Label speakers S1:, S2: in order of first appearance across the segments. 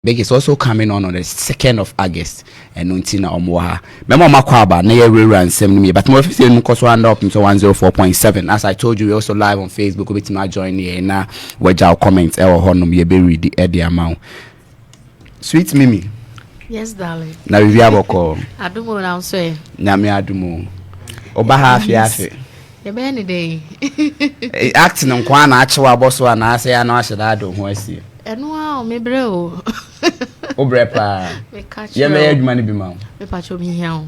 S1: Big is also coming on the 2nd of August and Nuntina Omwaha. Memo Makwaba, near rerun 70, but more 15 cost round up into 104.7. As I told you, we also live on Facebook. With my join here now, where your comments, our honor, be read the Eddie amount. Sweet Mimi.
S2: Yes, darling.
S1: Now we have a call.
S2: I do more now, say.
S1: Nami Adumo. Oba half yafe.
S2: The benny day.
S1: Acting on Kwana, actual boss one, I say, I know I should add on who I see.
S2: And wow, me bro.
S1: Obrepa.
S2: Me catch
S1: you. May money be mount.
S2: Me patch me here.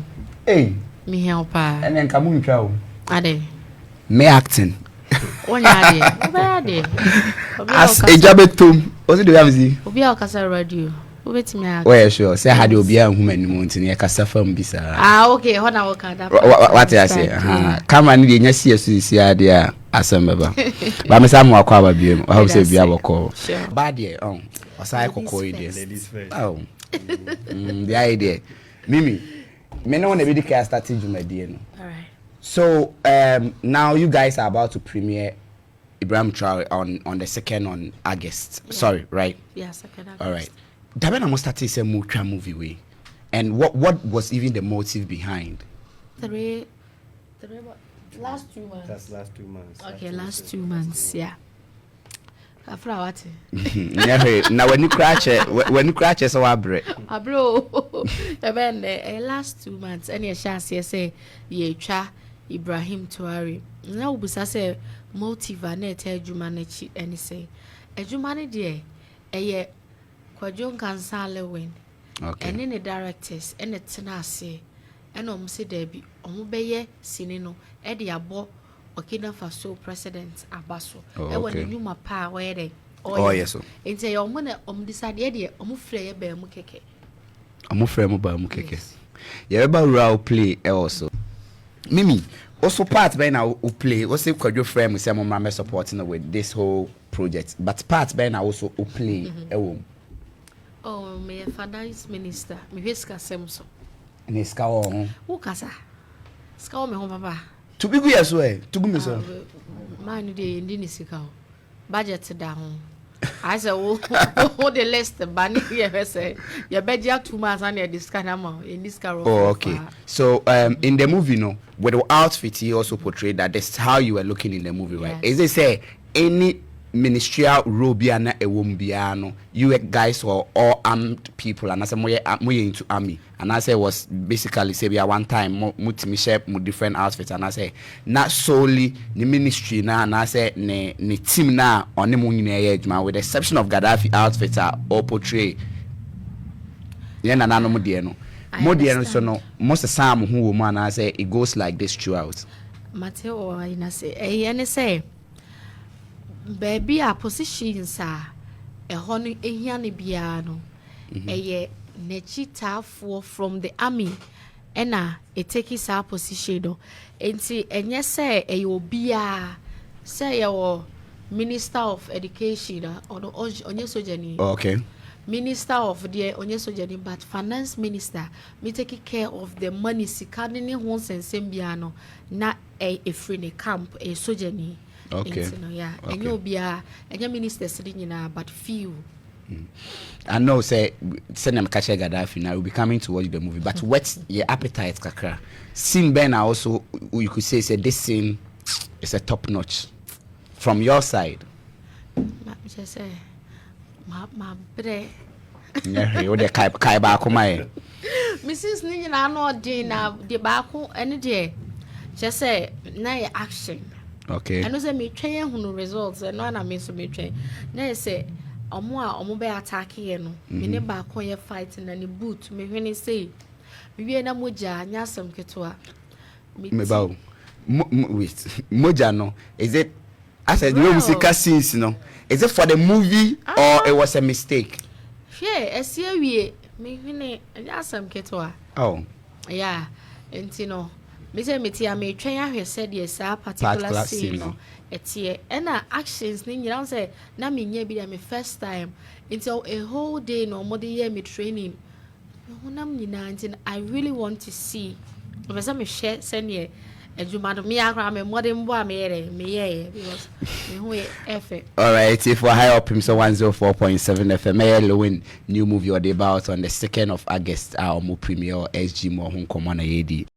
S1: Hey.
S2: Me here, pa.
S1: And then come on, chow.
S2: Ade.
S1: Me acting.
S2: One yard.
S1: As a job at tomb. Was it the Ramsey?
S2: Obi a kasa radio. Wait me out.
S1: Well, sure. Say had Obi a woman mountain near Casafam Bisa.
S2: Ah, okay. Hold on, okay.
S1: What I say? Come and need your see idea. Assemble. But Miss Amwa Kwaba Beam, I hope say be able call. Bad year, was I call idea. Oh, the idea. Mimi, me no one be the cast started you, my dear.
S2: All right.
S1: So, now you guys are about to premiere Ibrahim Traoré on the 2nd on August. Yeah. Sorry, right?
S2: Yeah, 2nd August.
S1: All right. Daben I must start to say movie way. And what was even the motive behind?
S2: Last 2 months.
S3: That's last 2 months.
S2: Okay, last 2 months, yeah. After what?
S1: Now when you crash so abre.
S2: Bro. Even the last 2 months any chance say ye twa Ibrahim Traoré. Now we say motive na tell humanity any say. Humanity dey Kwajon Kansan Lewin.
S1: Okay.
S2: And in the directors and the tenase and say there be beye sinino e de abo Burkina Faso president Abaso e won nyuma pa where dey
S1: oh yes so
S2: enti na decide e de frɛ ye ba mu keke
S1: frɛ mu ba mu keke ye ba role play also Mimi also part by now play we say Kwadwo frɛ mu say mo supporting with this whole project but part by now also play
S2: oh my father's minister me Weska Semso
S1: ni ska o
S2: who kasa ska o me ho papa
S1: to be good as well to be so
S2: man dey ndi ni sika o budget da ho I say oh the list bani here say you budget 2 months and you discuss now in this car.
S1: Oh okay. So in the movie no with the outfit he also portrayed that that's how you were looking in the movie, right? Yes. Is it say any ministerial robiana ewombiano you guys were all armed people and I say more into army and I say was basically say we are one time mutimi shape mu different outfits and I say not solely the ministry na and I say ne team na on the nyina with the exception of Gaddafi outfits are all portray yeah na no modie no so no most of some who man I say it goes like this throughout
S2: Mateo I say baby a positions a hono ehia ne bia no eye nechitafo from the army ena e take his position do enti enye say obia say your minister of education or onye sojani
S1: okay
S2: minister of the onye sojani but finance minister me take care of the money sikane ne ho sensem bia no na e free ne camp e sojani.
S1: Okay.
S2: Yeah. Okay. And you'll be a minister sitting in but few.
S1: I know say them catch Gaddafi now will be coming to watch the movie. But what's your appetite, Kakra? Scene Ben also you could say this scene is a top notch. From your side.
S2: Just say my bre.
S1: Yeah, you the kai ba kuma.
S2: Mrs. Nina no dinner the bako any day. Just say na action.
S1: Okay.
S2: I know say me train who no results and no na me so me train. Na say omo be attack here no. Me ne ba ko ye fight na ni boot me hwene say. Me wie na moja nyasem ketoa.
S1: Me ba o. Wait. Moja no. Is it as a no musical scenes no. Is it for the movie or it was a mistake?
S2: Yeah, esi wie me hwene nyasem ketoa.
S1: Oh.
S2: Yeah. Enti no. Me say me tia me twen ahwe said yes a particular scene no etie na actions ni nyira say na me nya bi na me first time until a whole day no more the year me training honam nyina until I really want to see because me share send here adwuma do me akra me modern boy me because me hu efe.
S1: All right, if we're high up him, so 104.7 FM, Lewin new movie or the about on the 2nd of August, our premiere SG more home command AD.